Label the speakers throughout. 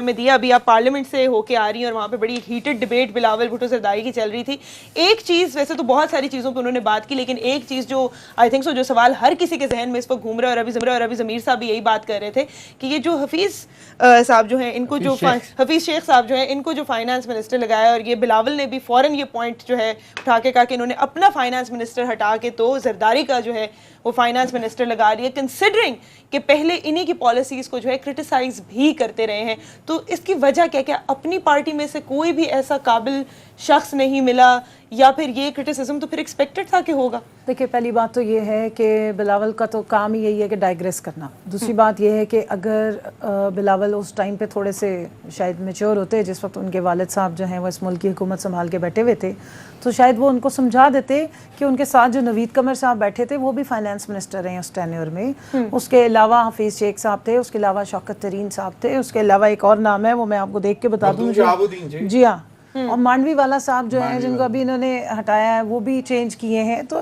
Speaker 1: میں دیا. ابھی آپ پارلیمنٹ سے ہو کے آ رہی ہیں اور وہاں پہ بڑی ہیٹڈ ڈبیٹ بلاول بھٹو زرداری کی چل رہی تھی. ایک چیز, ویسے تو بہت ساری چیزوں پہ انہوں نے بات کی, لیکن ایک چیز جو آئی تھنک سو جو سوال ہر کسی کے ذہن میں اس وقت گھوم رہا ہے, اور ابھی ضمیر صاحب بھی یہی بات کر رہے تھے کہ یہ جو حفیظ صاحب جو ہیں ان کو جو حفیظ شیخ صاحب جو ہیں ان کو جو فائنانس منسٹر لگایا, اور یہ بلاول نے بھی فوراً یہ پوائنٹ جو ہے اٹھا کے کہا کہ انہوں نے اپنا فائنانس منسٹر ہٹا کے تو زرداری کا جو ہے وہ فائنانس منسٹر لگا رہی ہے, کنسیڈرنگ کہ پہلے انہی کی پالیسیز کو جو ہے کرٹیسائز بھی کرتے رہے ہیں. تو اس کی وجہ کیا اپنی پارٹی میں سے کوئی بھی ایسا قابل شخص نہیں ملا, یا پھر یہ کرٹیسزم تو پھر ایکسپیکٹڈ تھا کہ ہوگا؟
Speaker 2: دیکھیں, پہلی بات تو یہ ہے کہ بلاول کا تو کام ہی یہی ہے کہ ڈائیگریس کرنا. دوسری بات یہ ہے کہ اگر بلاول اس ٹائم پہ تھوڑے سے شاید میچور ہوتے, جس وقت ان کے والد صاحب جو ہیں وہ اس ملک کی حکومت سنبھال کے بیٹھے ہوئے تھے, تو شاید وہ ان کو سمجھا دیتے کہ ان کے ساتھ جو نوید قمر صاحب بیٹھے تھے وہ بھی فائنانس منسٹر ہیں اس ٹینیور میں. اس کے علاوہ حفیظ شیخ صاحب تھے, اس کے علاوہ شوکت ترین صاحب تھے, اس کے علاوہ ایک اور نام ہے وہ میں آپ کو دیکھ کے بتا دوں. جی ہاں, اور مانوی والا صاحب جو ہیں جن کو ابھی انہوں نے ہٹایا ہے وہ بھی چینج کیے ہیں. تو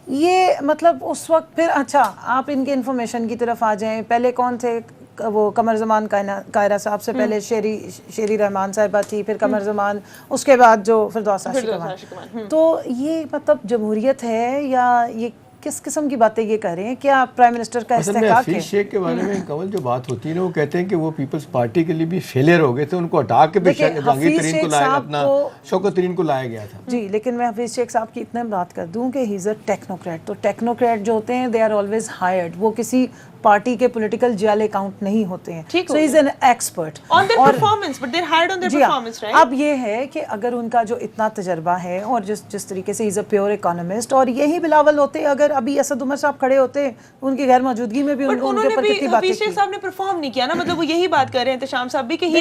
Speaker 2: یہ مطلب اس وقت پھر اچھا آپ ان کے انفارمیشن کی طرف آ جائیں. پہلے کون تھے؟ وہ قمر زمان قاہرہ صاحب سے پہلے شیری رحمان صاحبہ تھی, پھر قمر زمان, اس کے بعد جو فردوس عاشقمان. تو یہ مطلب جمہوریت ہے یا یہ کس قسم کی باتیں یہ کر رہے ہیں؟ کیا پرائم منسٹر کا استحقاق ہے؟
Speaker 3: حفیظ شیخ کے بارے میں کنول جو بات ہوتی ہے نا, وہ کہتے ہیں کہ وہ پیپلز پارٹی کے لیے بھی فیلئر ہو گئے تھے, ان کو ہٹا کے جہانگیر ترین کو لایا, اپنا شوکت ترین کو لایا گیا تھا.
Speaker 2: جی, لیکن میں حفیظ شیخ صاحب کی اتنا بات کر دوں کہ ہی از اے ٹیکنوکریٹ. تو ٹیکنوکریٹ جو ہوتے ہیں دے آر آلویز ہائرڈ, وہ کسی پارٹی کے پولیٹیکل جیل اکاؤنٹ نہیں ہوتے ہیں. So he is an expert
Speaker 1: on their performance, but they are hired on their performance, right?
Speaker 2: اب یہ ہے کہ اگر ان کا جو اتنا تجربہ ہے اور جس طریقے سے از اے پیور اکانومسٹ, اور یہی بلاول ہوتے اگر ابھی اسد عمر صاحب کھڑے ہوتے ان کی غیر موجودگی میں بھی ان کو ان کے اوپر کتنی باتیں کی.
Speaker 1: حفیظ شیخ صاحب نے پرفارم نہیں کیا نا, مطلب وہ یہی بات کر رہے ہیں احتشام صاحب بھی کہ
Speaker 2: وہ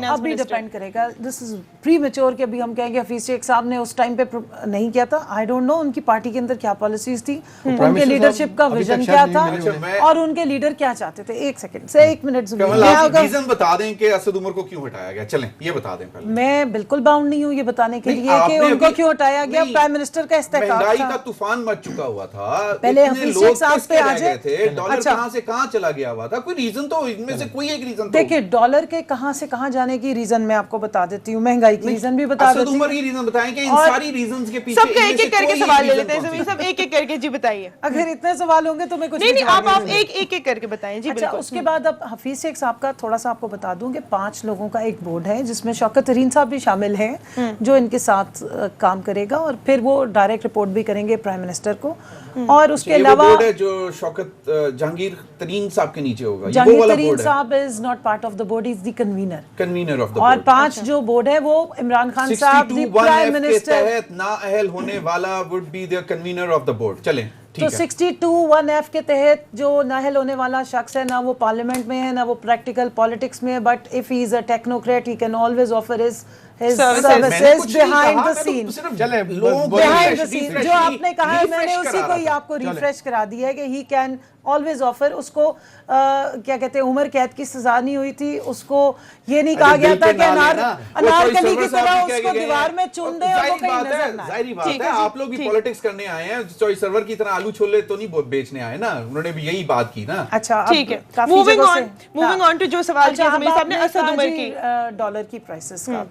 Speaker 2: ابھی ڈیپینڈ کرے گا. دس از پری میچور کہ ابھی ہم کہیں گے حفیظ شیخ صاحب نے اس ٹائم پہ نہیں کیا تھا. آئی ڈونٹ نو ان کی پارٹی کے اندر کیا پالیسیز تھی, ان کے لیڈرشپ کا ویژن کیا تھا, اور ان کے لیڈر کیا چاہتے تھے. ایک سیکنڈ سے ایک منٹ
Speaker 4: ریزن بتا دیں کہ اسد عمر کو کیوں ہٹایا گیا, چلیں یہ بتا دیں پہلے.
Speaker 2: میں بالکل باؤنڈ نہیں ہوں یہ بتانے کے لیے کہ ان کو کیوں ہٹایا گیا. پرائم منسٹر کا استحقاق تھا,
Speaker 4: مہنگائی کا طوفان مچ چکا ہوا تھا,
Speaker 2: پہلے حفیظ شیخ صاحب پہ آ جائے,
Speaker 4: ڈالر کہاں سے کہاں چلا گیا ہوا تھا, کوئی ریزن تو ان میں سے کوئی ایک ریزن.
Speaker 2: دیکھیں, ڈالر کے کہاں سے کہاں جانے کی ریزن میں آپ کو بتا دیتی ہوں, مہنگائی کی ریزن بھی بتا دیتی ہوں.
Speaker 4: اسد عمر کی ریزن بتائیں کہ ان ساری ریزنز کے پیچھے
Speaker 1: سب کا ایک ایک کر کے سوال لے لیتے ہیں. زمین صاحب ایک ایک کر کے جی بتائیے.
Speaker 2: اگر اتنے سوال ہوں گے تو میں کچھ
Speaker 1: نہیں, آپ ایک ایک کر کے بتائیں. جی
Speaker 2: اچھا, اس کے بعد اب حفیظ شیخ صاحب کا تھوڑا سا آپ کو بتا دوں کہ 5 لوگوں کا ایک بورڈ ہے جس میں شوکت ترین صاحب بھی شامل ہیں جو ان کے ساتھ کام کرے گا, اور پھر وہ ڈائریکٹ رپورٹ بھی کریں گے پرائم منسٹر کو. اور اس کے علاوہ
Speaker 4: بورڈ ہے جو شوکت جہانگیر ترین صاحب کے نیچے ہوگا.
Speaker 2: جہانگیر ترین صاحب is not part of the board, is the convener
Speaker 4: of the.
Speaker 2: اور 5 جو بورڈ ہے وہ عمران خان صاحب دی پرائم منسٹر
Speaker 4: کے تحت نااہل ہونے والا would be the convener of the board. چلیں
Speaker 2: تو 62(1)(f) کے تحت جو نااہل ہونے والا شخص ہے, نہ وہ پارلیمنٹ میں ہے نہ وہ پریکٹیکل پالیٹکس میں ہے, but if he is a technocrat he can always offer his services behind the scene. behind the scene جو آپ نے کہا ہے, میں نے اسی کو ہی آپ کو ریفریش کرا دیا ہے کہ he can always offer. اس کو کیا کہتے ہیں, عمر قید کی سزا نہیں ہوئی تھی, اس کو یہ نہیں کہا گیا تھا کہ انارکلی کی طرح اس کو دیوار میں چون دیں اور وہ کہیں نظر نہ آئے.
Speaker 4: ظاہری بات ہے, آپ لوگ بھی پالیٹکس کرنے آئے ہیں, چوئی سرور کی طرح آلو چھولے تو نہیں بیچنے آئے نا, انہوں نے بھی یہی بات کی نا.
Speaker 2: اچھا,
Speaker 1: ٹھیک ہے, موونگ آن ٹو جو سوال کیا زمین صاحب نے اسد عمر کی
Speaker 2: ڈالر کی پرائسز کا.